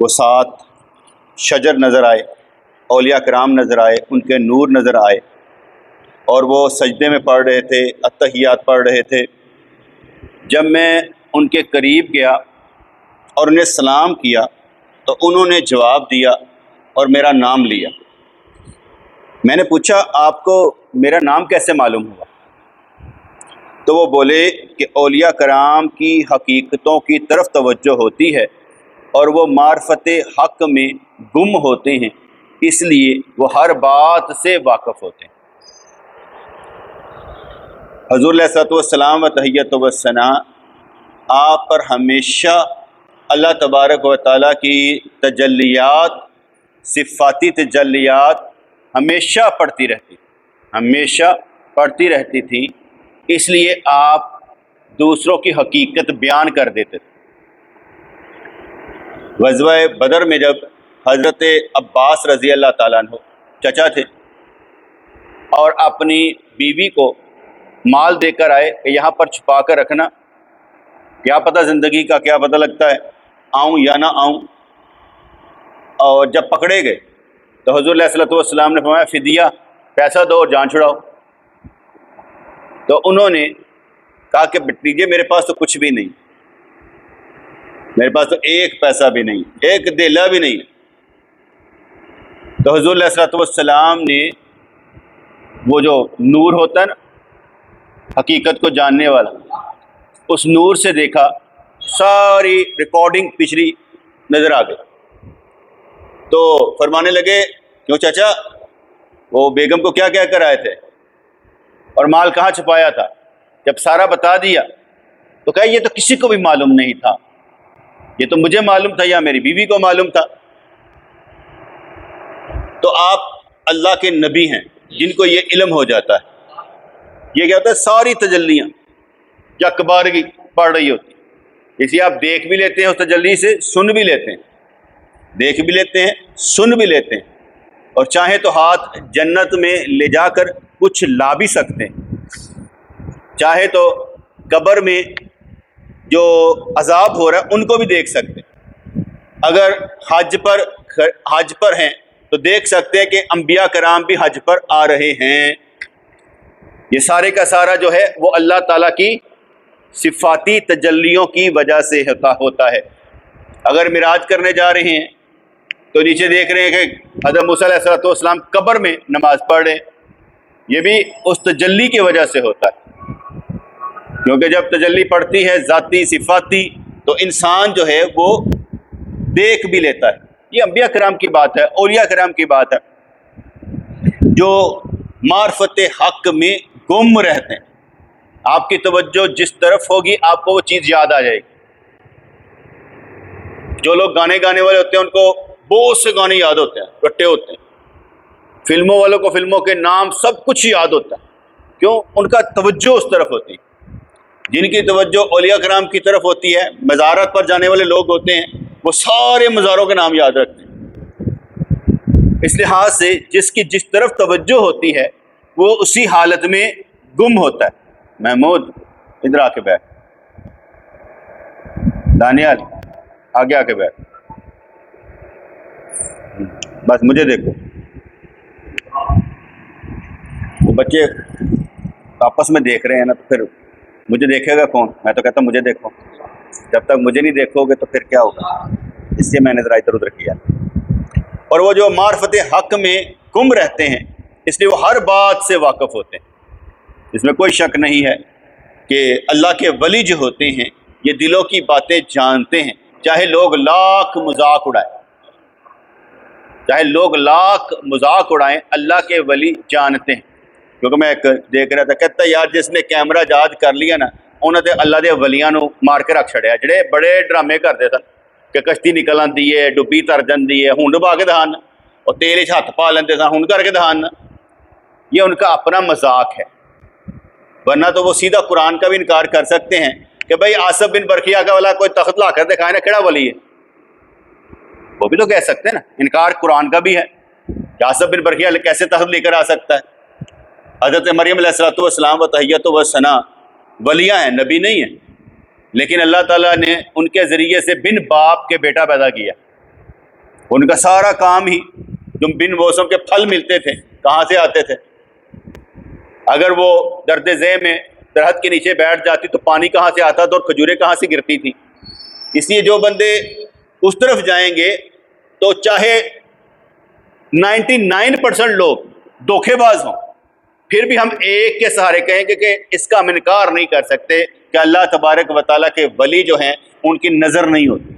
وہ 7 شجر نظر آئے، اولیاء کرام نظر آئے، ان کے نور نظر آئے، اور وہ سجدے میں پڑھ رہے تھے، اتحیات پڑھ رہے تھے۔ جب میں ان کے قریب گیا اور انہیں سلام کیا تو انہوں نے جواب دیا اور میرا نام لیا۔ میں نے پوچھا آپ کو میرا نام کیسے معلوم ہوا؟ تو وہ بولے کہ اولیاء کرام کی حقیقتوں کی طرف توجہ ہوتی ہے اور وہ معرفت حق میں گم ہوتے ہیں، اس لیے وہ ہر بات سے واقف ہوتے ہیں۔ حضور علیہ الصلوۃ والسلام و تحیۃ و ثناء آپ پر ہمیشہ اللہ تبارک و تعالیٰ کی تجلیات، صفاتی تجلیات ہمیشہ پڑھتی رہتی تھی، اس لیے آپ دوسروں کی حقیقت بیان کر دیتے تھے۔ غزوہ بدر میں جب حضرت عباس رضی اللہ تعالیٰ عنہ چچا تھے اور اپنی بیوی کو مال دے کر آئے کہ یہاں پر چھپا کر رکھنا، کیا پتہ زندگی کا کیا پتہ لگتا ہے، آؤں یا نہ آؤں۔ اور جب پکڑے گئے تو حضور علیہ الصلوۃ والسلام نے فرمایا فدیہ، پیسہ دو اور جان چھڑاؤ۔ تو انہوں نے کہا کہ بھتیجے میرے پاس تو کچھ بھی نہیں، میرے پاس تو ایک پیسہ بھی نہیں، ایک دھیلا بھی نہیں۔ تو حضور علیہ الصلوۃ والسلام نے وہ جو نور ہوتا ہے نا حقیقت کو جاننے والا، اس نور سے دیکھا، ساری ریکارڈنگ پچھلی نظر آ گئی۔ تو فرمانے لگے کیوں چچا، وہ بیگم کو کیا کہہ کر آئے تھے اور مال کہاں چھپایا تھا؟ جب سارا بتا دیا تو کہا یہ تو کسی کو بھی معلوم نہیں تھا، یہ تو مجھے معلوم تھا یا میری بیوی کو معلوم تھا۔ تو آپ اللہ کے نبی ہیں جن کو یہ علم ہو جاتا ہے۔ یہ کیا ہوتا ہے، ساری تجلیاں یا کبارگی پڑھ رہی ہوتی، اسی آپ دیکھ بھی لیتے ہیں اس تجلی سے، سن بھی لیتے ہیں، دیکھ بھی لیتے ہیں، سن بھی لیتے ہیں، اور چاہیں تو ہاتھ جنت میں لے جا کر کچھ لا بھی سکتے ہیں، چاہے تو قبر میں جو عذاب ہو رہا ہے ان کو بھی دیکھ سکتے ہیں۔ اگر حج پر ہیں تو دیکھ سکتے ہیں کہ انبیاء کرام بھی حج پر آ رہے ہیں۔ یہ سارے کا سارا جو ہے وہ اللہ تعالیٰ کی صفاتی تجلیوں کی وجہ سے ہوتا ہے۔ اگر معراج کرنے جا رہے ہیں تو نیچے دیکھ رہے ہیں کہ حضرت موسیٰ علیہ الصلوۃ والسلام قبر میں نماز پڑھ رہے ہیں، یہ بھی اس تجلی کی وجہ سے ہوتا ہے، کیونکہ جب تجلی پڑتی ہے ذاتی صفاتی تو انسان جو ہے وہ دیکھ بھی لیتا ہے۔ یہ انبیاء کرام کی بات ہے، اولیاء کرام کی بات ہے جو معرفت حق میں گم رہتے ہیں۔ آپ کی توجہ جس طرف ہوگی آپ کو وہ چیز یاد آ جائے گی۔ جو لوگ گانے گانے والے ہوتے ہیں ان کو بہت سے گانے یاد ہوتے ہیں، رٹے ہوتے ہیں۔ فلموں والوں کو فلموں کے نام سب کچھ یاد ہوتا ہے، کیوں؟ ان کا توجہ اس طرف ہوتی ہے۔ جن کی توجہ اولیاء کرام کی طرف ہوتی ہے، مزارات پر جانے والے لوگ ہوتے ہیں، وہ سارے مزاروں کے نام یاد رکھتے ہیں۔ اس لحاظ سے جس کی جس طرف توجہ ہوتی ہے وہ اسی حالت میں گم ہوتا ہے۔ محمود ادھر آ کے بیٹھ، دانیال آگے آ کے بیٹھ، بس مجھے دیکھو۔ وہ بچے آپس میں دیکھ رہے ہیں نا، تو پھر مجھے دیکھے گا کون؟ میں تو کہتا ہوں مجھے دیکھو، جب تک مجھے نہیں دیکھو گے تو پھر کیا ہوگا؟ اس لیے میں نے ذرا ادھر ادھر کیا۔ اور وہ جو معرفت حق میں گم رہتے ہیں اس لیے وہ ہر بات سے واقف ہوتے ہیں۔ اس میں کوئی شک نہیں ہے کہ اللہ کے ولی جو ہوتے ہیں یہ دلوں کی باتیں جانتے ہیں، چاہے لوگ لاکھ مذاق اڑائیں، اللہ کے ولی جانتے ہیں۔ کیونکہ میں ایک دیکھ رہا تھا، کہتا یار جس نے کیمرہ یاد کر لیا نا انہوں نے اللہ دے ولیاں نو مار کے رکھ چھڑیا، جڑے بڑے ڈرامے کرتے سن کہ کشتی نکل آتی ہے، ڈبی تر جاتی ہے، ہوں ڈبا کے دہان، اور تیل ہاتھ پا لیندے سن، ہوں کر کے دہان۔ یہ ان کا اپنا مذاق ہے، ورنہ تو وہ سیدھا قرآن کا بھی انکار کر سکتے ہیں کہ بھائی آصف بن برقیہ کا والا کوئی تخت لا کر دکھائے نا کیڑا ولی ہے، وہ بھی تو کہہ سکتے ہیں نا۔ انکار قرآن کا بھی ہے کہ آصف بن برقیہ کیسے تخت لے کر آ سکتا ہے۔ حضرت مریم علیہ الصلوۃ والسلام و تحیۃ و ثناء ولیاں ہیں، نبی نہیں ہیں، لیکن اللہ تعالیٰ نے ان کے ذریعے سے بن باپ کے بیٹا پیدا کیا۔ ان کا سارا کام ہی جو بن موسم کے پھل ملتے تھے کہاں سے آتے تھے؟ اگر وہ درد ذیل میں درخت کے نیچے بیٹھ جاتی تو پانی کہاں سے آتا تھا اور کھجوریں کہاں سے گرتی تھی؟ اس لیے جو بندے اس طرف جائیں گے تو چاہے 99% لوگ دھوکے باز ہوں، پھر بھی ہم ایک کے سہارے کہیں گے کہ اس کا ہم انکار نہیں کر سکتے کہ اللہ تبارک و تعالیٰ کے ولی جو ہیں ان کی نظر نہیں ہوتی.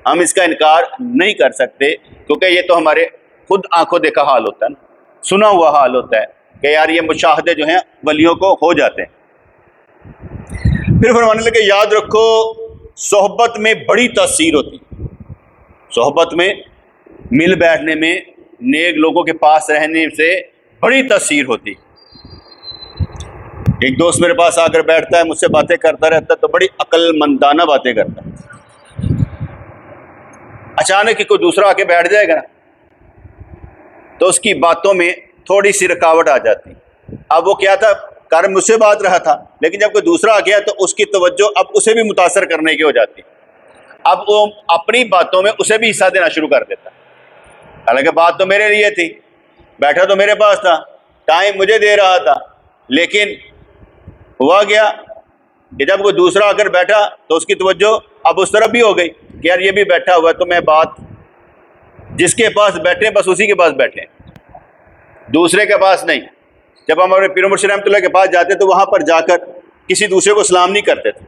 ہم اس کا انکار نہیں کر سکتے کیونکہ یہ تو ہمارے خود آنکھوں دیکھا حال ہوتا ہے نا، سنا ہوا حال ہوتا ہے کہ یار یہ مشاہدے جو ہیں ولیوں کو ہو جاتے ہیں. پھر فرمانے لگے یاد رکھو صحبت میں بڑی تاثیر ہوتی، صحبت میں مل بیٹھنے میں نیک لوگوں کے پاس رہنے سے بڑی تاثیر ہوتی. ایک دوست میرے پاس آ کر بیٹھتا ہے، مجھ سے باتیں کرتا رہتا ہے تو بڑی عقل مندانہ باتیں کرتا ہے. اچانک کہ کوئی دوسرا آ کے بیٹھ جائے گا نا تو اس کی باتوں میں تھوڑی سی رکاوٹ آ جاتی. اب وہ کیا تھا، کار مجھ سے بات رہا تھا، لیکن جب کوئی دوسرا آ گیا تو اس کی توجہ اب اسے بھی متاثر کرنے کی ہو جاتی. اب وہ اپنی باتوں میں اسے بھی حصہ دینا شروع کر دیتا. حالانکہ بات تو میرے لیے تھی، بیٹھا تو میرے پاس تھا، ٹائم مجھے دے رہا تھا، لیکن ہوا گیا کہ جب کوئی دوسرا آ کر بیٹھا تو اس کی توجہ اب اس طرف بھی ہو گئی کہ یار یہ بھی بیٹھا ہوا ہے تو میں بات جس کے پاس بیٹھے بس اسی کے پاس بیٹھے، دوسرے کے پاس نہیں. جب ہم اپنے پیر مرشد رحمۃ اللہ کے پاس جاتے تو وہاں پر جا کر کسی دوسرے کو سلام نہیں کرتے تھے،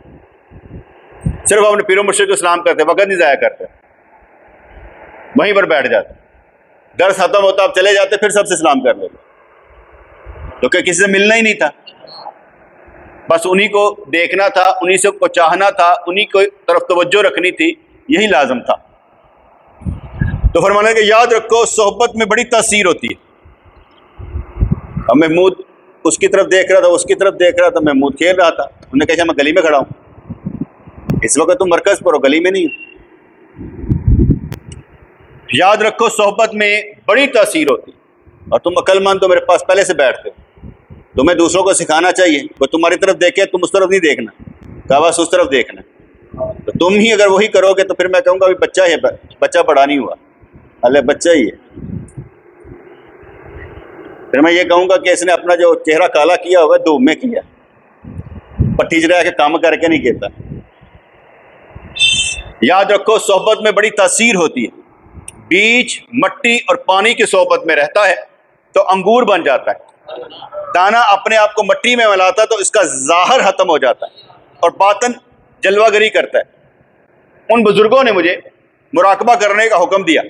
صرف اپنے پیر مرشد کو سلام کرتے، وقت نہیں ضائع کرتے، وہیں پر بیٹھ جاتے. درس ختم ہوتا اب چلے جاتے، پھر سب سے سلام کر لیتے کیونکہ کسی سے ملنا ہی نہیں تھا، بس انہی کو دیکھنا تھا، انہی سے کو چاہنا تھا، انہی کو طرف توجہ رکھنی تھی، یہی لازم تھا. تو فرمانا کہ یاد رکھو صحبت میں بڑی تاثیر ہوتی ہے. اب محمود اس کی طرف دیکھ رہا تھا، اس کی طرف دیکھ رہا تھا، محمود کھیل رہا تھا. انہوں نے کہا میں گلی میں کھڑا ہوں، اس وقت تم مرکز پر ہو، گلی میں نہیں. یاد رکھو صحبت میں بڑی تاثیر ہوتی، اور تم عقل مند تو میرے پاس پہلے سے بیٹھتے ہو. تمہیں دوسروں کو سکھانا چاہیے، کوئی تمہاری طرف دیکھے تم اس طرف نہیں دیکھنا، کہا بس اس طرف دیکھنا. تو تم ہی اگر وہی کرو گے تو پھر میں کہوں گا ابھی بچہ ہے، بچہ بڑا نہیں ہوا، اللہ بچہ ہی ہے. پھر میں یہ کہوں گا کہ اس نے اپنا جو چہرہ کالا کیا ہوا ہے دھوپ میں کیا، پٹھی چڑھا کے کام کر کے نہیں کہتا. یاد رکھو صحبت میں بڑی تاثیر ہوتی ہے. بیج مٹی اور پانی کی صحبت میں رہتا ہے تو انگور بن جاتا ہے. دانا اپنے آپ کو مٹی میں ملاتا تو اس کا ظاہر ختم ہو جاتا ہے اور باطن جلوہ گری کرتا ہے. ان بزرگوں نے مجھے مراقبہ کرنے کا حکم دیا،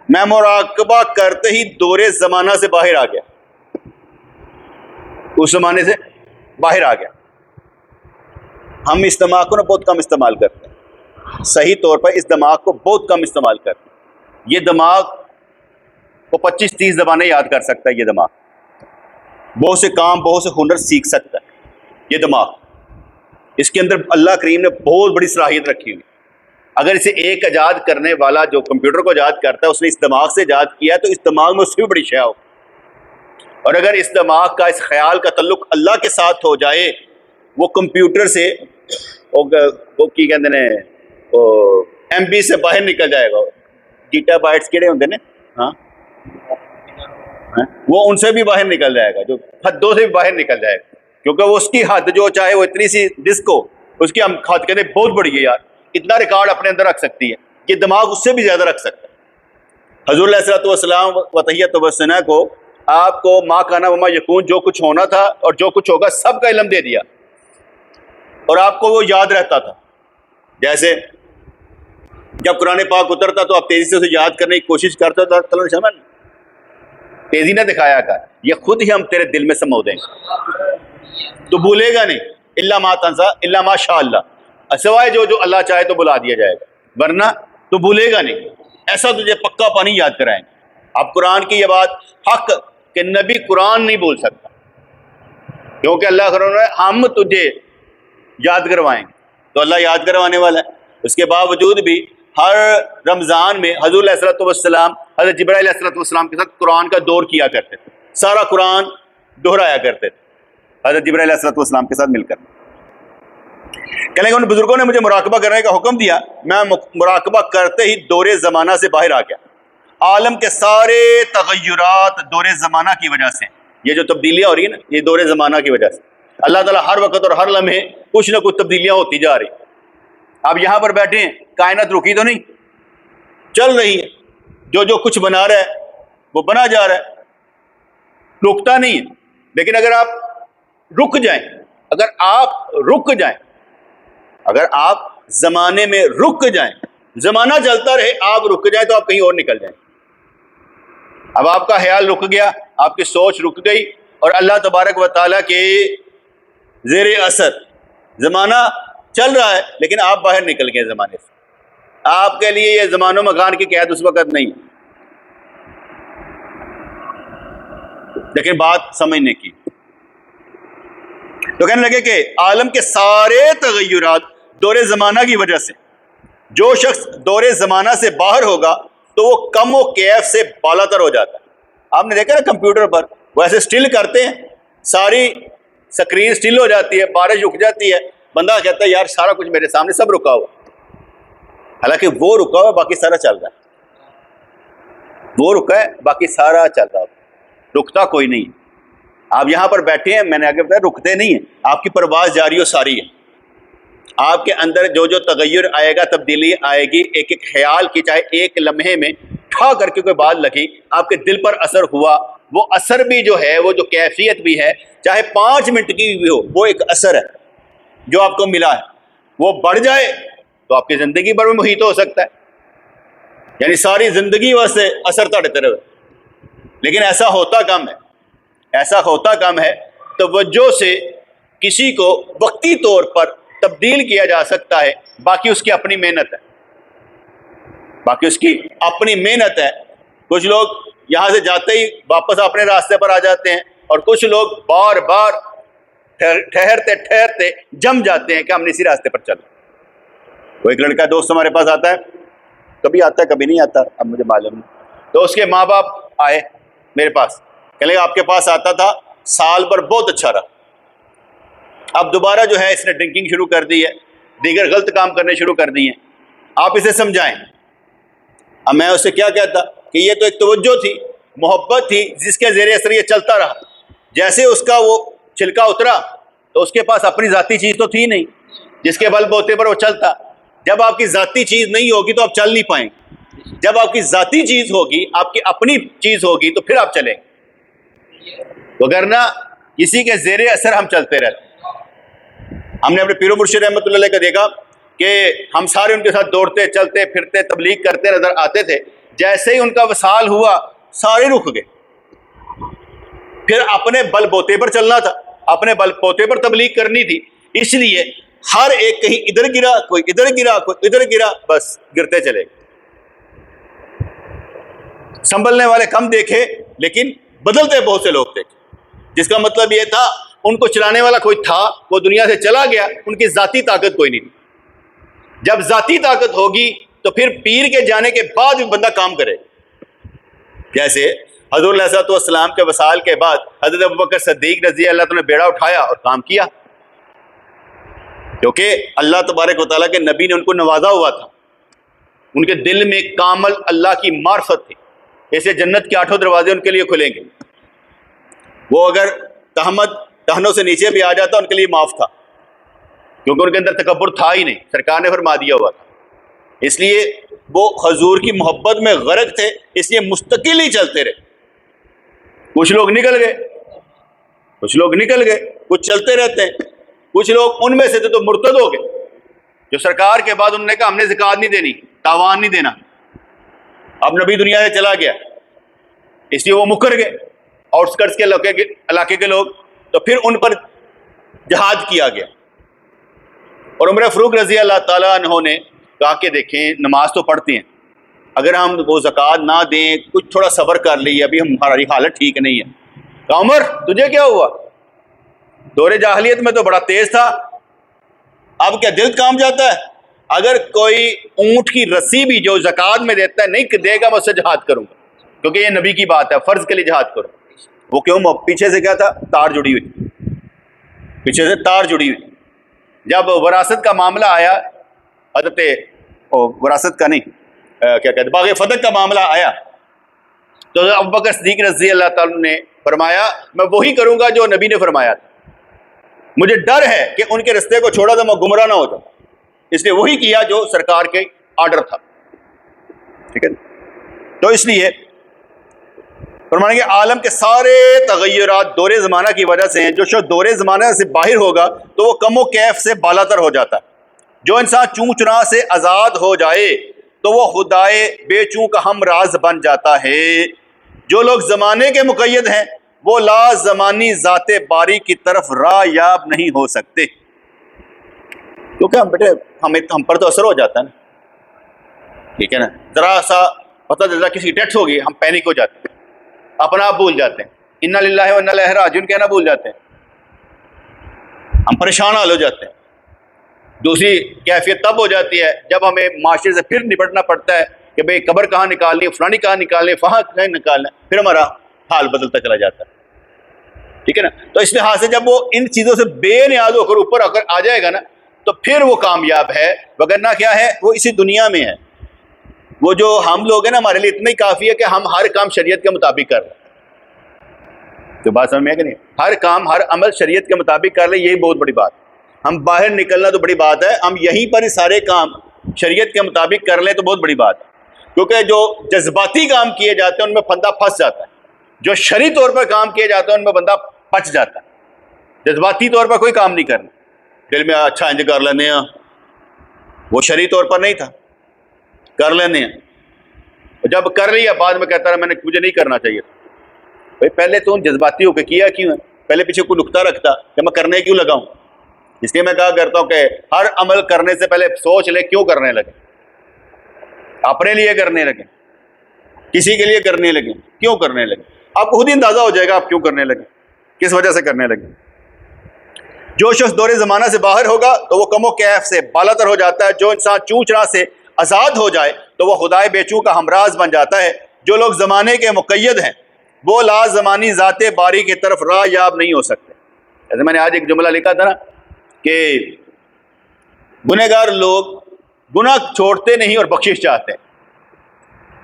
میں مراقبہ کرتے ہی دور زمانہ سے باہر آ گیا، اس زمانے سے باہر آ گیا. ہم اس دماغ کو نا بہت کم استعمال کرتے ہیں، صحیح طور پر اس دماغ کو بہت کم استعمال کرتے ہیں. یہ دماغ کو 25-30 زبانیں یاد کر سکتا ہے، یہ دماغ بہت سے کام بہت سے ہنر سیکھ سکتا ہے. یہ دماغ اس کے اندر اللہ کریم نے بہت بڑی صلاحیت رکھی ہوئی. اگر اسے ایک ایجاد کرنے والا جو کمپیوٹر کو ایجاد کرتا ہے اس نے اس دماغ سے ایجاد کیا تو اس دماغ میں اس سے بھی بڑی شے ہو. اور اگر اس دماغ کا اس خیال کا تعلق اللہ کے ساتھ ہو جائے، وہ کمپیوٹر سے وہ کی کہتے ہیں ایم بی سے باہر نکل جائے گا. گیٹا بائٹس کیڑے ہوتے ہیں ہاں، وہ ان سے بھی باہر نکل جائے گا، جو حدوں سے بھی باہر نکل جائے گا. کیونکہ وہ اس کی حد جو چاہے وہ اتنی سی ڈسک ہو، اس کی ہم حد کہتے ہیں بہت بڑی ہے یار، اتنا ریکارڈ اپنے اندر رکھ سکتی ہے. یہ دماغ اس سے بھی زیادہ رکھ سکتا ہے. حضور علیہ الصلوۃ والسلام و تحیۃ و ثنا کو آپ کو ما کان وما یکون، جو کچھ ہونا تھا اور جو کچھ ہوگا سب کا علم دے دیا، اور آپ کو وہ یاد رہتا تھا. جیسے جب قرآن پاک اترتا تو آپ تیزی سے اسے یاد کرنے کی کوشش کرتے تو اللہ شمن تیزی نہ دکھایا کر، یہ خود ہی ہم تیرے دل میں سمو دیں گے، تو بھولے گا نہیں. الا ما تنسا الا ما شاء اللہ، سوائے جو اللہ چاہے تو بلا دیا جائے گا، ورنہ تو بھولے گا نہیں. ایسا تجھے پکا پانی یاد کرائیں گے. اب قرآن کی یہ بات حق کہ نبی قرآن نہیں بول سکتا، کیونکہ اللہ نے ہم تجھے یاد کروائیں گے، تو اللہ یاد کروانے والا ہے. اس کے باوجود بھی ہر رمضان میں حضور علیہ الصلوۃ والسلام حضرت جبرائیل علیہ الصلوۃ والسلام کے ساتھ قرآن کا دور کیا کرتے تھے، سارا قرآن دہرایا کرتے تھے حضرت جبرائیل علیہ الصلوۃ والسلام کے ساتھ مل کر. کہنے ان بزرگوں نے مجھے مراقبہ کرنے کا حکم دیا، میں مراقبہ کرتے ہی دور زمانہ سے باہر آ گیا۔ عالم کے سارے تغیرات دور زمانہ کی وجہ سے، یہ جو تبدیلیاں ہو رہی ہیں نا، یہ دور زمانہ کی وجہ سے۔ اللہ تعالیٰ ہر وقت اور ہر لمحے کچھ نہ کچھ تبدیلیاں ہوتی جا رہی۔ آپ یہاں پر بیٹھے ہیں، کائنات رکی تو نہیں، چل رہی ہے، جو کچھ بنا رہا ہے وہ بنا جا رہا ہے، رکتا نہیں ہے۔ لیکن اگر آپ رک جائیں، اگر آپ زمانے میں رک جائیں، زمانہ چلتا رہے، آپ رک جائیں تو آپ کہیں اور نکل جائیں۔ اب آپ کا خیال رک گیا، آپ کی سوچ رک گئی، اور اللہ تبارک و تعالیٰ کے زیر اثر زمانہ چل رہا ہے، لیکن آپ باہر نکل گئے زمانے سے۔ آپ کے لیے یہ زمان و مکان کی قید اس وقت نہیں، لیکن بات سمجھنے کی۔ تو کہنے لگے کہ عالم کے سارے تغیرات دور زمانہ کی وجہ سے، جو شخص دور زمانہ سے باہر ہوگا تو وہ کم و کیف سے بالا تر ہو جاتا ہے۔ آپ نے دیکھا نا کمپیوٹر پر وہ ایسے سٹل کرتے ہیں، ساری سکرین سٹل ہو جاتی ہے، بارش رک جاتی ہے، بندہ کہتا ہے یار سارا کچھ میرے سامنے سب رکا ہوا، حالانکہ وہ رکا ہوا باقی سارا چل رہا ہے، وہ رکا ہے باقی سارا چل رہا ہے، رکتا کوئی نہیں۔ آپ یہاں پر بیٹھے ہیں، میں نے آگے بتایا، رکتے نہیں ہیں، آپ کی پرواز جاری و ساری ہے۔ آپ کے اندر جو تغیر آئے گا، تبدیلی آئے گی، ایک ایک خیال کی، چاہے ایک لمحے میں ٹھا کر کے کوئی بات لگی، آپ کے دل پر اثر ہوا، وہ اثر بھی جو ہے، وہ جو کیفیت بھی ہے، چاہے 5 منٹ کی بھی ہو، وہ ایک اثر ہے جو آپ کو ملا ہے۔ وہ بڑھ جائے تو آپ کی زندگی پر بھی محیط ہو سکتا ہے، یعنی ساری زندگی واسطے اثر تھوڑے طرف ہے۔ لیکن ایسا ہوتا کم ہے۔ توجہ سے کسی کو وقتی طور پر تبدیل کیا جا سکتا ہے، باقی اس کی اپنی محنت ہے۔ کچھ لوگ یہاں سے جاتے ہی واپس اپنے راستے پر آ جاتے ہیں، اور کچھ لوگ بار بار ٹھہرتے جم جاتے ہیں کہ ہم اسی راستے پر چلیں۔ وہ ایک لڑکا دوست ہمارے پاس آتا ہے، کبھی آتا ہے کبھی نہیں آتا، اب مجھے معلوم نہیں۔ تو اس کے ماں باپ آئے میرے پاس، کہنے لگے آپ کے پاس آتا تھا، سال بھر بہت اچھا رہا، اب دوبارہ جو ہے اس نے ڈرنکنگ شروع کر دی ہے، دیگر غلط کام کرنے شروع کر دی ہیں، آپ اسے سمجھائیں۔ اب میں اسے کیا کہتا کہ یہ تو ایک توجہ تھی، محبت تھی، جس کے زیر اثر یہ چلتا رہا۔ جیسے اس کا وہ چھلکا اترا تو اس کے پاس اپنی ذاتی چیز تو تھی نہیں جس کے بل بوتے پر وہ چلتا۔ جب آپ کی ذاتی چیز نہیں ہوگی تو آپ چل نہیں پائیں گے، جب آپ کی ذاتی چیز ہوگی، آپ کی اپنی چیز ہوگی تو پھر آپ چلیں گے، وگرنہ کسی کے زیر اثر ہم چلتے رہتے ہیں۔ ہم نے اپنے پیر و مرشد رحمۃ اللہ علیہ کا دیکھا کہ ہم سارے ان کے ساتھ دوڑتے چلتے پھرتے تبلیغ کرتے نظر آتے تھے، جیسے ہی ان کا وصال ہوا سارے رک گئے۔ پھر اپنے بل بوتے پر چلنا تھا، اپنے بل بوتے پر تبلیغ کرنی تھی، اس لیے ہر ایک کہیں ادھر گرا، کوئی ادھر گرا، کوئی ادھر گرا، بس گرتے چلے گئے۔ سنبھلنے والے کم دیکھے لیکن بدلتے بہت سے لوگ دیکھے، جس کا مطلب یہ تھا ان کو چلانے والا کوئی تھا، وہ دنیا سے چلا گیا، ان کی ذاتی طاقت کوئی نہیں تھی۔ جب ذاتی طاقت ہوگی تو پھر پیر کے جانے کے بعد بھی بندہ کام کرے۔ جیسے حضور علیہ السلام کے وصال کے بعد حضرت ابوبکر صدیق رضی اللہ عنہ نے بیڑا اٹھایا اور کام کیا، کیونکہ اللہ تبارک و تعالیٰ کے نبی نے ان کو نوازا ہوا تھا، ان کے دل میں کامل اللہ کی معرفت تھی، ایسے جنت کے 8 دروازے ان کے لیے کھلیں گے۔ وہ اگر ٹہنوں سے نیچے بھی آ جاتا ان کے لیے معاف تھا، کیونکہ ان کے اندر تکبر تھا ہی نہیں، سرکار نے فرما دیا ہوا تھا۔ اس لیے وہ حضور کی محبت میں غرق تھے، اس لیے مستقل ہی چلتے رہے۔ کچھ لوگ نکل گئے، کچھ چلتے رہتے ہیں، کچھ لوگ ان میں سے تو مرتد ہو گئے، جو سرکار کے بعد انہوں نے کہا ہم نے زکوٰۃ نہیں دینی، تاوان نہیں دینا، اب نبی دنیا سے چلا گیا، اس لیے وہ مکر گئے آؤٹ اسکرٹس کے علاقے کے لوگ، تو پھر ان پر جہاد کیا گیا۔ اور عمر فاروق رضی اللہ تعالیٰ عنہ نے کہا کہ دیکھیں نماز تو پڑھتے ہیں، اگر ہم وہ زکوٰۃ نہ دیں، کچھ تھوڑا صبر کر لیے، ابھی ہماری حالت ٹھیک نہیں ہے۔ کہا عمر تجھے کیا ہوا؟ دور جاہلیت میں تو بڑا تیز تھا، اب کیا دل کام جاتا ہے؟ اگر کوئی اونٹ کی رسی بھی جو زکوٰۃ میں دیتا ہے نہیں دے گا، میں اس سے جہاد کروں گا، کیونکہ یہ نبی کی بات ہے، فرض کے لیے جہاد کرو۔ وہ کیوں؟ پیچھے سے کیا تھا؟ تار جڑی ہوئی، پیچھے سے تار جڑی ہوئی، جب وراثت کا معاملہ آیا، حضرت وراثت کا نہیں کیا کہتے ہیں، باغ فتح کا معاملہ آیا، تو ابوبکر صدیق رضی اللہ تعالیٰ نے فرمایا میں وہی کروں گا جو نبی نے فرمایا تھا، مجھے ڈر ہے کہ ان کے رستے کو چھوڑا تو میں گمراہ نہ ہو جاؤں، اس لیے وہی کیا جو سرکار کے آرڈر تھا، ٹھیک ہے۔ تو اس لیے فرمانے کہ عالم کے سارے تغیرات دور زمانہ کی وجہ سے ہیں، جو شخص دور زمانہ سے باہر ہوگا تو وہ کم و کیف سے بالاتر ہو جاتا ہے، جو انسان چوں چنا سے آزاد ہو جائے تو وہ خدائے بے چوں کا ہم راز بن جاتا ہے، جو لوگ زمانے کے مقید ہیں وہ لا زمانی ذات باری کی طرف راہ یاب نہیں ہو سکتے، کیونکہ ہم بیٹے ہم پر تو اثر ہو جاتا ہے نا، ٹھیک ہے نا، ذرا سا پتہ چلتا کسی کی ڈیتھ ہوگی ہم پینک ہو جاتے ہیں، اپنا آپ بھول جاتے ہیں، انا للہ و انا الیہ راجعون کہنا بھول جاتے ہیں، ہم پریشان حال ہو جاتے ہیں۔ دوسری کیفیت تب ہو جاتی ہے جب ہمیں معاشرے سے پھر نپٹنا پڑتا ہے کہ بھئی قبر کہاں نکالنی ہے، فلانی کہاں نکالنی ہے، وہاں کہیں نکالنا ہے، پھر ہمارا حال بدلتا چلا جاتا ہے، ٹھیک ہے نا۔ تو اس لحاظ سے جب وہ ان چیزوں سے بے نیاز ہو کر اوپر آ جائے گا نا تو پھر وہ کامیاب ہے، وگرنہ کیا ہے وہ اسی دنیا میں ہے۔ وہ جو ہم لوگ ہیں نا ہمارے لیے اتنا ہی کافی ہے کہ ہم ہر کام شریعت کے مطابق کر رہے ہیں، تو بات سمجھ میں ہے کہ نہیں، ہر کام ہر عمل شریعت کے مطابق کر لیں، یہی بہت بڑی بات ہے۔ ہم باہر نکلنا تو بڑی بات ہے، ہم یہیں پر سارے کام شریعت کے مطابق کر لیں تو بہت بڑی بات ہے، کیونکہ جو جذباتی کام کیے جاتے ہیں ان میں بندہ پھنس جاتا ہے، جو شرعی طور پر کام کیے جاتے ہیں ان میں بندہ بچ جاتا ہے۔ جذباتی طور پر کوئی کام نہیں کرنا، دل میں اچھا انج کر لینے ہیں، وہ شرعی طور پر نہیں تھا، کر لینے ہیں، جب کر لیا بعد میں کہتا رہا مجھے نہیں کرنا چاہیے تھا۔ بھائی پہلے تو جذباتی ہو کے کیا کیوں ہے، پہلے پیچھے کوئی نقطہ رکھتا کہ میں کرنے کیوں لگا ہوں۔ اس لیے میں کہا کرتا ہوں کہ ہر عمل کرنے سے پہلے سوچ لے کیوں کرنے لگے، اپنے لیے کرنے لگے، کسی کے لیے کرنے لگے، کیوں کرنے لگے، آپ کو خود ہی اندازہ ہو جائے گا آپ کیوں کرنے لگے، کس وجہ سے کرنے لگے۔ جو شخص دور زمانہ سے باہر ہوگا تو وہ کم و کیف سے بالاتر ہو جاتا ہے، جو انسان چوں چرا سے آزاد ہو جائے تو وہ خدائے بے چوں کا ہمراز بن جاتا ہے، جو لوگ زمانے کے مقید ہیں وہ لا زمانی ذات باری کی طرف راہ یاب نہیں ہو سکتے۔ جیسے میں نے آج ایک جملہ لکھا تھا نا کہ گنہگار لوگ گناہ چھوڑتے نہیں اور بخشش چاہتے ہیں،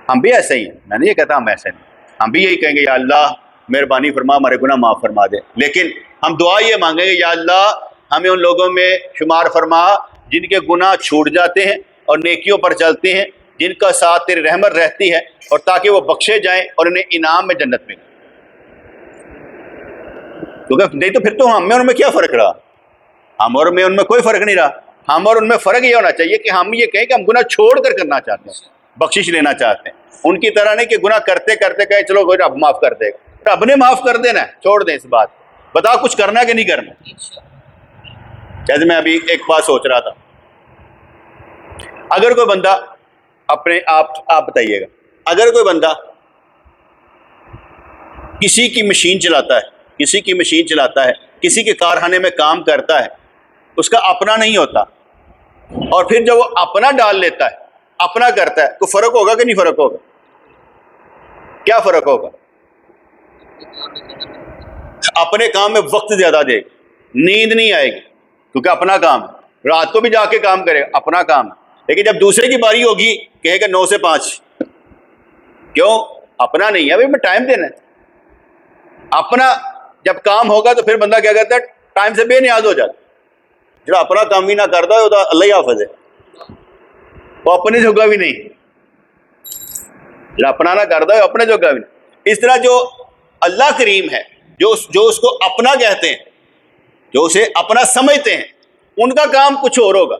ہم بھی ایسے ہی ہیں، میں نہیں یہ کہتا ہم ایسے نہیں، ہم بھی یہی کہیں گے یا اللہ مہربانی فرما ہمارے گناہ معاف فرما دے، لیکن ہم دعا یہ مانگیں گے یا اللہ ہمیں ان لوگوں میں شمار فرما جن کے گناہ چھوٹ جاتے ہیں اور نیکیوں پر چلتے ہیں، جن کا ساتھ تیری رحمت رہتی ہے، اور تاکہ وہ بخشے جائیں اور انہیں انعام میں جنت ملے، کیونکہ نہیں تو پھر تو ہم میں ان میں کیا فرق رہا، ہم اور میں ان میں کوئی فرق نہیں رہا۔ ہم اور ان میں فرق یہ ہونا چاہیے کہ ہم یہ کہیں کہ ہم گناہ چھوڑ کر کرنا چاہتے ہیں، بخشش لینا چاہتے ہیں، ان کی طرح نہیں کہ گناہ کرتے کرتے کہیں چلو کوئی رب معاف کر دے گا، رب نے معاف کر دینا ہے، چھوڑ دیں اس بات، بتا کچھ کرنا کہ نہیں کرنا۔ جیسے میں ابھی ایک بات سوچ رہا تھا، اگر کوئی بندہ اپنے آپ بتائیے گا، اگر کوئی بندہ کسی کی مشین چلاتا ہے، کسی کے کارخانے میں کام کرتا ہے، اس کا اپنا نہیں ہوتا، اور پھر جب وہ اپنا ڈال لیتا ہے، اپنا کرتا ہے، تو فرق ہوگا کہ نہیں فرق ہوگا؟ کیا فرق ہوگا؟ اپنے کام میں وقت زیادہ دے گا، نیند نہیں آئے گی کیونکہ اپنا کام ہے، رات کو بھی جا کے کام کرے گا، اپنا کام ہے، لیکن جب دوسرے کی باری ہوگی کہے گا 9 سے 5، کیوں؟ اپنا نہیں ہے، ابھی میں ٹائم دینا ہے۔ اپنا جب کام ہوگا تو پھر بندہ کیا کہتا ہے ٹائم سے بے نیاز ہو جاتا ہے، جو اپنا کام بھی نہ کرتا ہے وہ تو اللہ ہی حافظ ہے، وہ اپنے جگہ بھی نہیں، جو اپنا نہ کرتا ہے اپنے جگہ بھی نہیں۔ اس طرح جو اللہ کریم ہے، جو اس کو اپنا کہتے ہیں، جو اسے اپنا سمجھتے ہیں، ان کا کام کچھ اور ہوگا،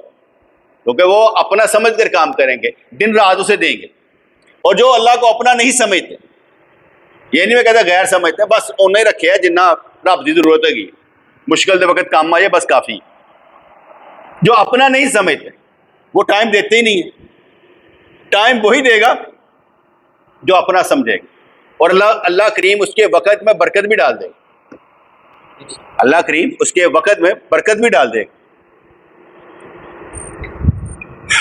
کیونکہ وہ اپنا سمجھ کر کام کریں گے، دن رات اسے دیں گے۔ اور جو اللہ کو اپنا نہیں سمجھتے، یہ نہیں میں کہتا غیر سمجھتے، بس انہیں رکھے ہے جنہ رب کی ضرورت ہے، مشکل دے وقت کام آئے بس کافی۔ جو اپنا نہیں سمجھتے وہ ٹائم دیتے ہی نہیں ہے، ٹائم وہی دے گا جو اپنا سمجھے گا، اور اللہ کریم اس کے وقت میں برکت بھی ڈال دے گا، اللہ کریم اس کے وقت میں برکت بھی ڈال دے گا۔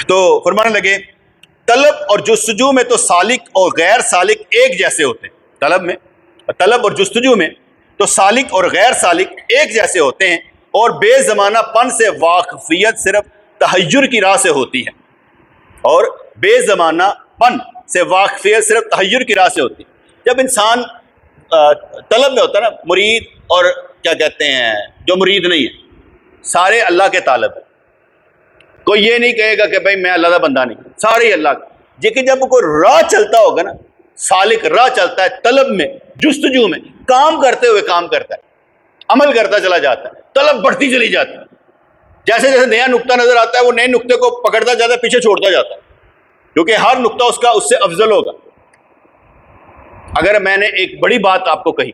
تو فرمانے لگے طلب اور جستجو میں تو سالک اور غیر سالک ایک جیسے ہوتے ہیں، طلب اور جستجو میں تو سالک اور غیر سالک ایک جیسے ہوتے ہیں، اور بے زمانہ پن سے واقفیت صرف تحیر کی راہ سے ہوتی ہے. اور بے زمانہ پن سے واقفیت صرف تحیر کی راہ سے ہوتی ہے. جب انسان طلب میں ہوتا ہے نا، مرید اور کیا کہتے ہیں جو مرید نہیں ہے، سارے اللہ کے طالب ہیں. کوئی یہ نہیں کہے گا کہ بھائی میں اللہ کا بندہ نہیں، سارے ہی اللہ کا. لیکن جب کوئی راہ چلتا ہوگا نا، سالک راہ چلتا ہے طلب میں، جستجو میں، کام کرتے ہوئے کام کرتا ہے، عمل کرتا چلا جاتا ہے، طلب بڑھتی چلی جاتی ہے. جیسے جیسے نیا نقطہ نظر آتا ہے وہ نئے نقطے کو پکڑتا جاتا ہے، پیچھے چھوڑتا جاتا ہے، کیونکہ ہر نقطہ اس سے افضل ہوگا. اگر میں نے ایک بڑی بات آپ کو کہی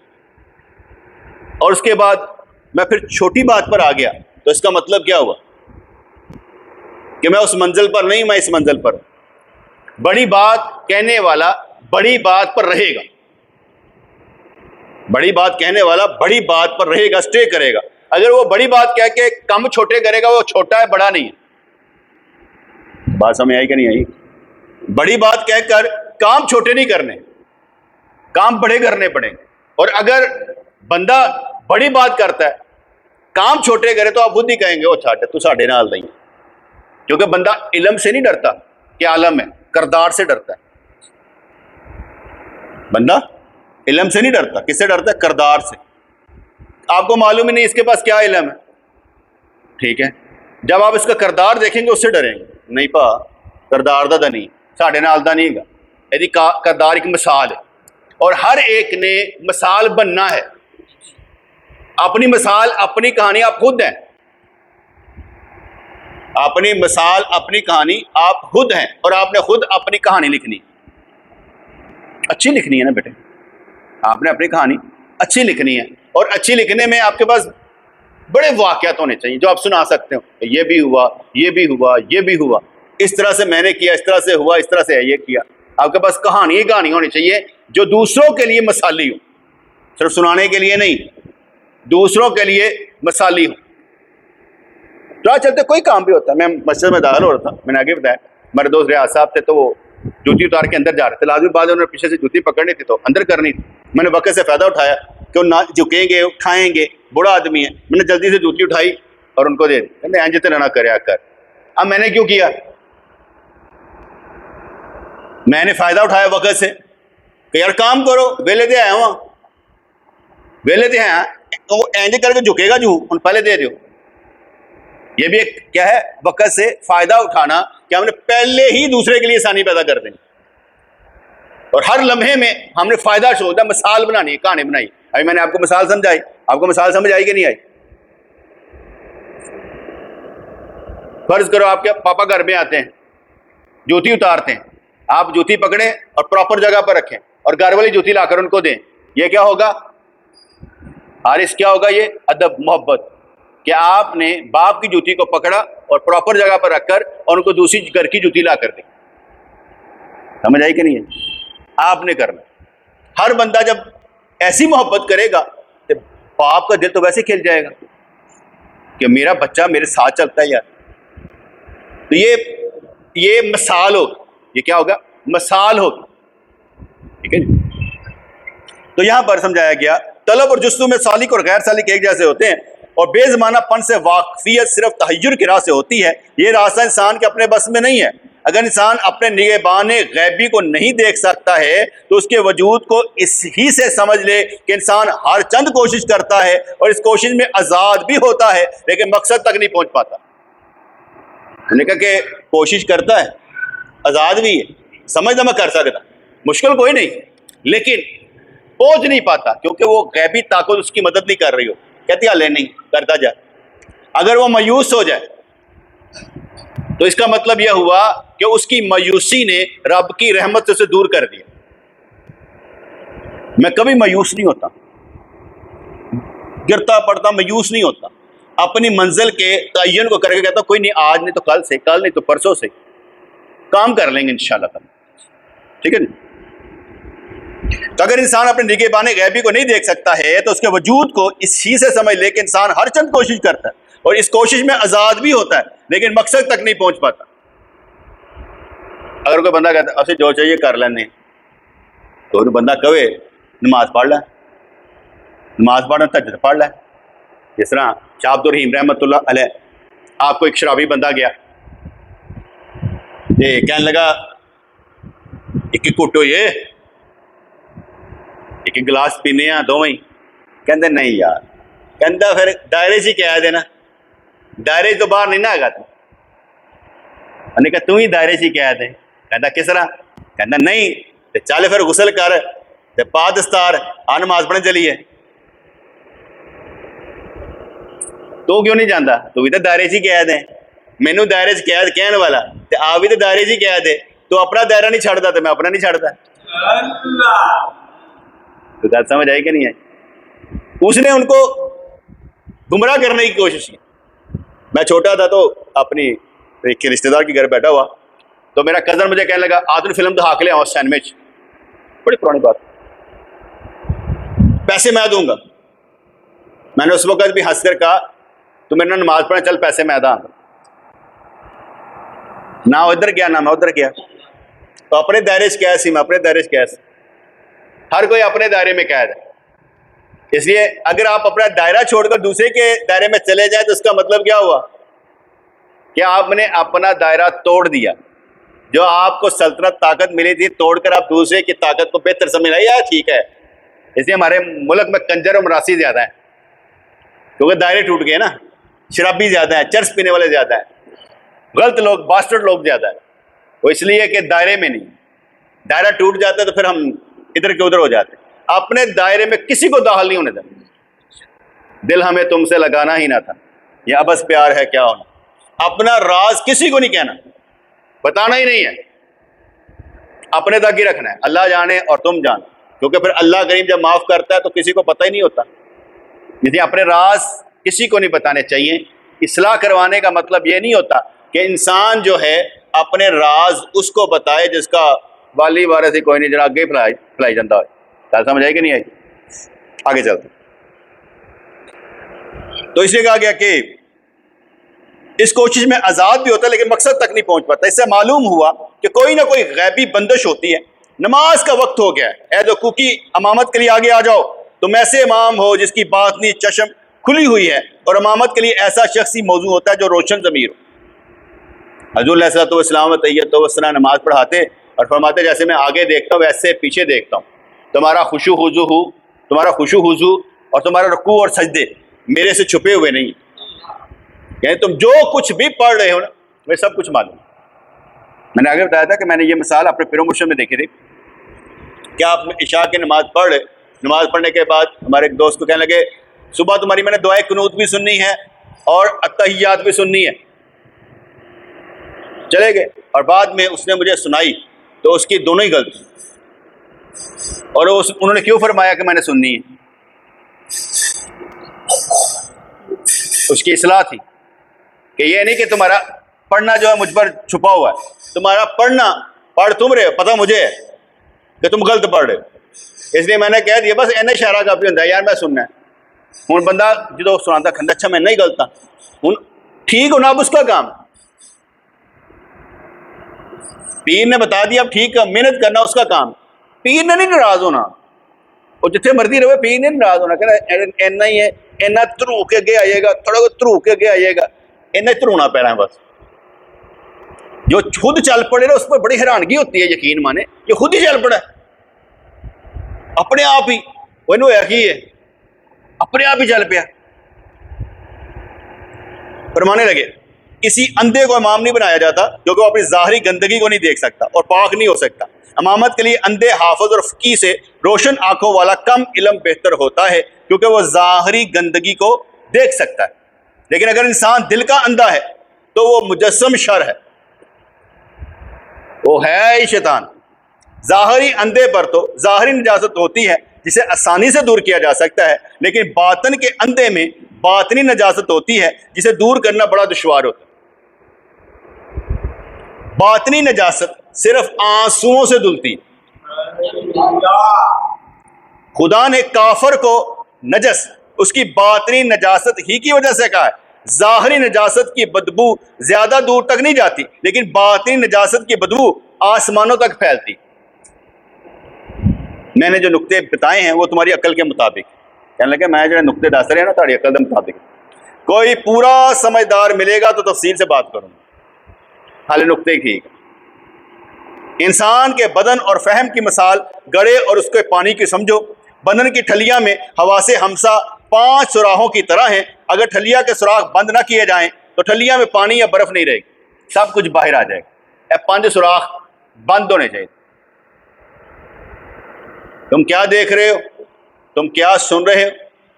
اور اس کے بعد میں پھر چھوٹی بات پر آ گیا، تو اس کا مطلب کیا ہوا کہ میں اس منزل پر نہیں، میں اس منزل پر. بڑی بات کہنے والا بڑی بات پر رہے گا، بڑی بات کہنے والا بڑی بات پر رہے گا، سٹے کرے گا. اگر وہ بڑی بات کہہ کے کم چھوٹے کرے گا، وہ چھوٹا ہے، بڑا نہیں ہے. بات سمجھ آئی کہ نہیں آئی؟ بڑی بات کہہ کر کام چھوٹے نہیں کرنے، کام بڑے کرنے پڑیں گے. اور اگر بندہ بڑی بات کرتا ہے کام چھوٹے کرے تو آپ خود ہی کہیں گے وہ چھاٹے تو ساڈے نال نہیں. کیونکہ بندہ علم سے نہیں ڈرتا کہ عالم ہے، کردار سے ڈرتا ہے. بندہ علم سے نہیں ڈرتا، کس سے ڈرتا ہے؟ کردار سے. آپ کو معلوم ہی نہیں اس کے پاس کیا علم ہے، ٹھیک ہے. جب آپ اس کا کردار دیکھیں گے اس سے ڈریں گے. نہیں پا کردار دا نہیں، ساڈے نال دا نہیں گا. یعنی کردار ایک مثال ہے، اور ہر ایک نے مثال بننا ہے. اپنی مثال، اپنی کہانی آپ خود ہیں. اپنی مثال، اپنی کہانی آپ خود ہیں، اور آپ نے خود اپنی کہانی لکھنی. اچھی لکھنی ہے نا بیٹے، آپ نے اپنی کہانی اچھی لکھنی ہے. اور اچھی لکھنے میں آپ کے پاس بڑے واقعات ہونے چاہیے جو آپ سنا سکتے ہو. یہ بھی ہوا، یہ بھی ہوا، یہ بھی ہوا، اس طرح سے میں نے کیا، اس طرح سے ہوا، اس طرح سے یہ کیا. آپ کے پاس کہانی ہی کہانی ہونی چاہیے جو دوسروں کے لیے مثالی ہو، صرف سنانے کے لیے نہیں، دوسروں کے لیے مثالی ہو. راہ چلتے کوئی کام بھی ہوتا ہے. میں مسجد میں داخل ہو رہا تھا، میں نے آگے بتایا، ہمارے دوست ریاض صاحب تھے تو وہ جوتی اتار کے اندر جا رہے تھے. لازمی بات ہے انہوں نے پیچھے سے جوتی پکڑنی تھی تو اندر کرنی تھی. میں نے وقت سے فائدہ اٹھایا کہ وہ نہ جھکیں گے، اٹھائیں گے، بڑا آدمی ہے. میں نے جلدی سے جوتی اٹھائی اور ان کو دے دی. کہتے ہیں جتنا نہ کریا کر. اب میں نے کیوں کیا؟ میں نے فائدہ اٹھایا وقت سے کہ یار کام کرو، ویلے دے آیا ہوں، ویلے دے آیا تو اینج کر کے جھکے گا جو ان پہلے دے دیو. یہ بھی ایک کیا ہے؟ وقت سے فائدہ اٹھانا کہ ہم نے پہلے ہی دوسرے کے لیے آسانی پیدا کر دینی، اور ہر لمحے میں ہم نے فائدہ سوچا. مثال بنانی، کہانی بنائی. ابھی میں نے آپ کو مثال سمجھائی، آپ کو مثال سمجھ آئی کہ نہیں آئی؟ فرض کرو آپ کے پاپا گھر میں آتے ہیں، جوتی اتارتے ہیں، آپ جوتی پکڑیں اور پراپر جگہ پر رکھیں اور گھر والی جوتی لا کر ان کو دیں. یہ کیا ہوگا حارث؟ کیا ہوگا یہ؟ ادب، محبت. کہ آپ نے باپ کی جوتی کو پکڑا اور پراپر جگہ پر رکھ کر اور ان کو دوسری گھر کی جوتی لا کر دی. سمجھ آئی کہ نہیں ہے؟ آپ نے کرنا. ہر بندہ جب ایسی محبت کرے گا تو باپ کا دل تو ویسے کھل جائے گا کہ میرا بچہ میرے ساتھ چلتا ہے یار. تو یہ مثال ہوگی. یہ کیا ہوگا؟ مثال ہوگی. ٹھیک ہے جی. تو یہاں پر سمجھایا گیا طلب اور جستجو میں سالک اور غیر سالک ایک جیسے ہوتے ہیں، اور بے زمانہ پن سے واقفیت صرف تحیر کی راہ سے ہوتی ہے. یہ راستہ انسان کے اپنے بس میں نہیں ہے. اگر انسان اپنے نگہبان غیبی کو نہیں دیکھ سکتا ہے تو اس کے وجود کو اس ہی سے سمجھ لے کہ انسان ہر چند کوشش کرتا ہے اور اس کوشش میں آزاد بھی ہوتا ہے لیکن مقصد تک نہیں پہنچ پاتا. میں نے کہا کہ کوشش کرتا ہے، آزاد بھی ہے، سمجھنا میں کر سکتا، مشکل کوئی نہیں، لیکن پہنچ نہیں پاتا کیونکہ وہ غیبی طاقت اس کی مدد نہیں کر رہی ہو. کہتی ہے لے نہیں کرتا جائے. اگر وہ مایوس ہو جائے تو اس کا مطلب یہ ہوا کہ اس کی مایوسی نے رب کی رحمت سے اسے دور کر دیا. میں کبھی مایوس نہیں ہوتا، گرتا پڑتا مایوس نہیں ہوتا. اپنی منزل کے تعین کو کر کے کہتا کوئی نہیں، آج نہیں تو کل سے، کل نہیں تو پرسوں سے کام کر لیں گے انشاءاللہ تعالی. ٹھیک ہے نا؟ تو اگر انسان اپنے نگہبان غیبی کو نہیں دیکھ سکتا ہے تو اس کے وجود کو اس ہی سے سمجھ لے کہ انسان ہر چند کوشش کرتا ہے اور اس کوشش میں آزاد بھی ہوتا ہے لیکن مقصد تک نہیں پہنچ پاتا. اگر کوئی بندہ کہتا ہے اسے جو چاہیے کر لینے، تو بندہ کہے نماز پڑھ لے، نماز پڑھنا تہجد پڑھ لے. جس طرح شاہ عبد الرحیم رحمۃ اللہ علیہ، آپ کو ایک شرابی بندہ گیا کہنے لگا ایک گھٹو یہ ایک گلاس پینے ہیں دونوں، کہندے نہیں یار، کہندا پھر دائرے سے کہہ دینا، دائرے تو باہر نہیں نہ آگا تو انہوں نے کہا تو ہی دائرے سے کہہ دے، کہندا کس طرح، کہندا نہیں تے چل پھر غسل کر تے پا دستار آ نماز پڑھنے چلیے، تو کیوں نہیں جاندا، تو بھی تو دائرے سے کہہ دے، مینوں دائرے سے کہنے والا تے آ بھی تو دائرے سے کہہ دے، تو اپنا دائرہ نہیں چھڑدا تو میں اپنا نہیں چھڑدا، تو بات سمجھ آئی کہ نہیں آئی؟ اس نے ان کو گمراہ کرنے کی کوشش کی۔ میں چھوٹا تھا تو اپنی ایک رشتے دار کے گھر بیٹھا ہوا تو میرا کزن مجھے کہنے لگا آ تو فلم دکھا کے لے آؤ سینڈوچ، بڑی پرانی بات، پیسے میں دوں گا۔ میں نے اس وقت بھی ہنس کر کہا تو میرے نماز پڑھنے چل پیسے میں داں گا، نہ ادھر گیا نہ میں ادھر گیا، تو اپنے دائرے سے کیا سی، میں اپنے دائرے سے کیا سی، ہر کوئی اپنے دائرے میں قید ہے۔ اس لیے اگر آپ اپنا دائرہ چھوڑ کر دوسرے کے دائرے میں چلے جائیں تو اس کا مطلب کیا ہوا کہ آپ نے اپنا دائرہ توڑ دیا، جو آپ کو سلطنت طاقت ملی تھی توڑ کر آپ دوسرے کی طاقت کو بہتر سمجھ رہے ہیں، ٹھیک ہے۔ اس لیے ہمارے ملک میں کنجر اور مراسی زیادہ ہیں کیونکہ دائرے ٹوٹ گئے نا، شرابی زیادہ ہیں، چرس پینے والے زیادہ ہیں، غلط لوگ باسٹرڈ لوگ زیادہ ہیں، وہ اس لیے کہ دائرے میں نہیں، دائرہ ٹوٹ جاتا ہے تو پھر ہم ادھر کے ادھر ہو جاتے ہیں۔ اپنے دائرے میں کسی کو داخل نہیں ہونے دینا، دل ہمیں تم سے لگانا ہی نہ تھا، یہ ابس پیار ہے کیا ہونا، اپنا راز کسی کو نہیں کہنا، بتانا ہی نہیں ہے، اپنے تک ہی رکھنا ہے، اللہ جانے اور تم جانے، کیونکہ پھر اللہ کریم جب معاف کرتا ہے تو کسی کو پتہ ہی نہیں ہوتا، اس لیے اپنے راز کسی کو نہیں بتانے چاہیے۔ اصلاح کروانے کا مطلب یہ نہیں ہوتا کہ انسان جو ہے اپنے راز اس کو بتائے جس کا والی وارث ہی کوئی نہیں، جناب آگے پھیلائی جاتا ہے۔ کیا سمجھ آئی کہ نہیں آئی؟ آگے چلتے تو اس لیے کہا گیا کہ اس کوشش میں آزاد بھی ہوتا ہے لیکن مقصد تک نہیں پہنچ پاتا۔ اس سے معلوم ہوا کہ کوئی نہ کوئی غیبی بندش ہوتی ہے۔ نماز کا وقت ہو گیا ہے، اے جو کوکی امامت کے لیے آگے آ جاؤ، تم ایسے امام ہو جس کی باطنی چشم کھلی ہوئی ہے، اور امامت کے لیے ایسا شخصی موضوع ہوتا ہے جو روشن ضمیر ہو۔ حضور علیہ الصلوۃ والسلام طیب والسلام نماز پڑھاتے اور فرماتے جیسے میں آگے دیکھتا ہوں ویسے پیچھے دیکھتا ہوں، تمہارا خشوع خضوع اور تمہارا رکوع اور سجدے میرے سے چھپے ہوئے نہیں، یعنی تم جو کچھ بھی پڑھ رہے ہو نا میں سب کچھ معلوم۔ میں نے آگے بتایا تھا کہ میں نے یہ مثال اپنے پیرو مرشد میں دیکھی تھی کہ آپ عشاء کی نماز پڑھ رہے، نماز پڑھنے کے بعد ہمارے ایک دوست کو کہنے لگے صبح تمہاری میں نے دعائے قنوت بھی سننی ہے اور التحیات بھی سننی ہے، چلے گئے، اور بعد میں اس نے مجھے سنائی تو اس کی دونوں ہی غلط، اور انہوں نے کیوں فرمایا کہ میں نے سننی ہے، اس کی اصلاح تھی کہ یہ نہیں کہ تمہارا پڑھنا جو ہے مجھ پر چھپا ہوا ہے، تمہارا پڑھ تم رہے ہو، پتہ مجھے ہے کہ تم غلط پڑھ رہے ہو، اس لیے میں نے کہہ دیا بس اینا اشارہ کافی ہوتا ہے، یار میں سننا ہے۔ ہوں بندہ جدو سناتا کھندا اچھا میں نہیں غلط ہاں، ہوں ٹھیک ہونا اب اس کا کام، پیر نے بتا دیا اب ٹھیک ہے، محنت کرنا اس کا کام، پیر نے نہیں ناراض ہونا، اور جتنے مرضی رہے پیر نے ناراض ہونا، کہنا اینا ہی ہے، اینا تھرو کے اگے آئیے گا، تھوڑا تھرو کے اگے آئیے گا، اینا تھرونا پینا ہے بس۔ جو خود چل پڑے نا اس پر بڑی حیرانگی ہوتی ہے، یقین مانے جو خود ہی چل پڑا اپنے آپ ہی، وہ ہوا کی ہے اپنے آپ ہی چل پیا، فرمانے لگے کسی اندھے کو امام نہیں بنایا جاتا کیونکہ وہ اپنی ظاہری گندگی کو نہیں دیکھ سکتا اور پاک نہیں ہو سکتا۔ امامت کے لیے اندھے حافظ اور فقی سے روشن آنکھوں والا کم علم بہتر ہوتا ہے کیونکہ وہ ظاہری گندگی کو دیکھ سکتا ہے، لیکن اگر انسان دل کا اندھا ہے تو وہ مجسم شر ہے، وہ ہے ہی شیطان۔ ظاہری اندھے پر تو ظاہری نجاست ہوتی ہے جسے آسانی سے دور کیا جا سکتا ہے، لیکن باطن کے اندھے میں باطنی نجاست ہوتی ہے جسے دور کرنا بڑا دشوار ہوتا ہے۔ باطنی نجاست صرف آنسوؤں سے دھلتی، خدا نے کافر کو نجس اس کی باطنی نجاست ہی کی وجہ سے کہا ہے۔ ظاہری نجاست کی بدبو زیادہ دور تک نہیں جاتی لیکن باطنی نجاست کی بدبو آسمانوں تک پھیلتی۔ میں نے جو نقطے بتائے ہیں وہ تمہاری عقل کے مطابق، کہنے لگے میں جو نقطے دس رہے ہیں نا تاری عقل کے مطابق، کوئی پورا سمجھدار ملے گا تو تفصیل سے بات کروں گا، حال نقطے ٹھیک۔ انسان کے بدن اور فہم کی مثال گڑے اور اس کے پانی کی سمجھو۔ بدن کی ٹھلیاں میں حواس ہمسا 5 سوراخوں کی طرح ہیں۔ اگر ٹھلیا کے سوراخ بند نہ کیے جائیں تو ٹھلیاں میں پانی یا برف نہیں رہے گی، سب کچھ باہر آ جائے گا۔ 5 سوراخ بند ہونے چاہیے۔ تم کیا دیکھ رہے ہو، تم کیا سن رہے ہو،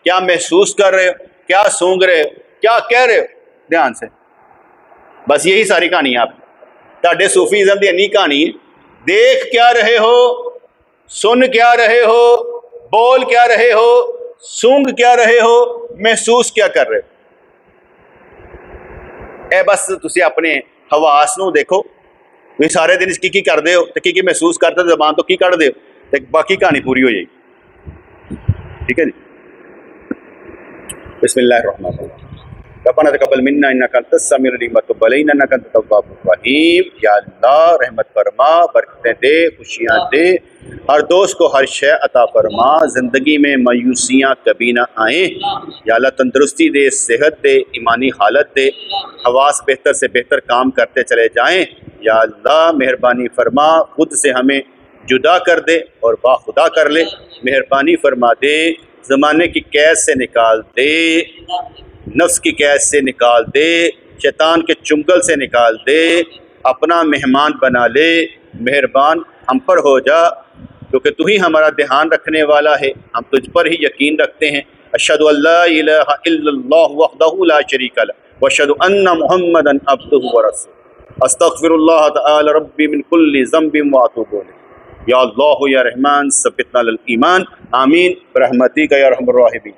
کیا محسوس کر رہے ہو، کیا سونگ رہے ہو، کیا کہہ رہے ہو، دھیان سے۔ بس یہی ساری کہانی ہے آپ کی، تاڈے صوفیزم دی انی کہانی ہے۔ دیکھ کیا رہے ہو، سن کیا رہے ہو، بول کیا رہے ہو، سونگ کیا رہے ہو، محسوس کیا کر رہے ہو۔ اے بس تسی اپنے حواس نو دیکھو، تسی سارے دن اس کی کر دے ہو تے کی محسوس کرتے ہو، زبان تو کی کر دے ہو، تے باقی کہانی پوری ہو جائے گی۔ ٹھیک ہے جی۔ بسم اللہ الرحمن الرحیم۔ ربنا تقبل منا انک انت السمیع العلیم وتب علینا انک انت التواب الرحیم۔ یا اللہ رحمت فرما، برکتیں دے، خوشیاں دے، ہر دوست کو ہر شے عطا فرما، زندگی میں مایوسیاں کبھی نہ آئیں۔ یا اللہ تندرستی دے، صحت دے، ایمانی حالت دے، حواس بہتر سے بہتر کام کرتے چلے جائیں۔ یا اللہ مہربانی فرما، خود سے ہمیں جدا کر دے اور باخدا کر لے، مہربانی فرما دے، زمانے کی قید سے نکال دے، نفس کی قید سے نکال دے، شیطان کے چنگل سے نکال دے، اپنا مہمان بنا لے، مہربان ہم پر ہو جا، کیونکہ تو ہی ہمارا دھیان رکھنے والا ہے، ہم تجھ پر ہی یقین رکھتے ہیں۔ اشہد ان لا الہ الا اللہ وحدہ لا شریک لہ واشہد ان محمدا عبدہ ورسولہ استغفر اللہ تعالی ربی من کل ذنب واتوب الیہ۔ یا اللہ یا رحمان ثبتنا علی الایمان، آمین برحمتک یا ارحم الراحمین۔